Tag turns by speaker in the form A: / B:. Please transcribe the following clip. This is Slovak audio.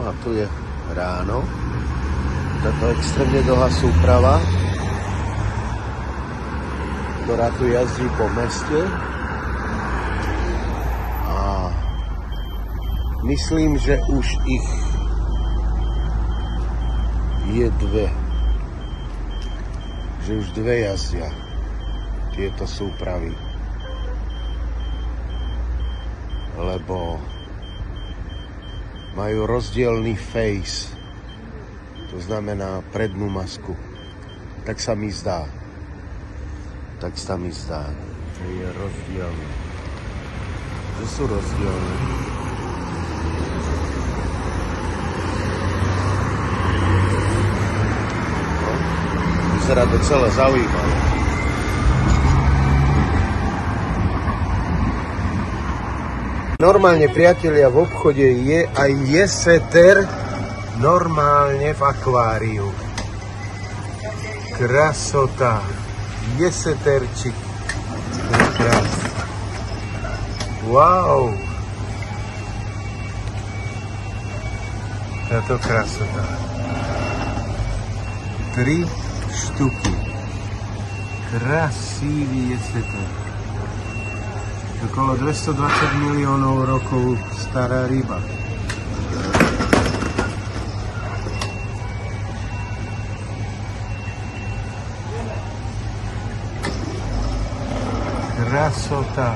A: a tu je ráno. Táto extrémne dlhá súprava, ktorá tu jazdí po meste. A myslím, že už ich je dve. Že už dve jazdia tieto súpravy. Lebo majú rozdielný face. To znamená prednú masku. Tak sa mi zdá. Že je rozdielný. Že sú rozdielné. Vyzerá to celé zaujímavé. Normálne, priatelia, v obchode je aj jeseter normálne v akváriu. Krasota. Jeseterčik. Wow. Táto krasota. 3 štuky. Krasivý jeseter. Okolo 220 miliónov rokov stará ryba. Krasota.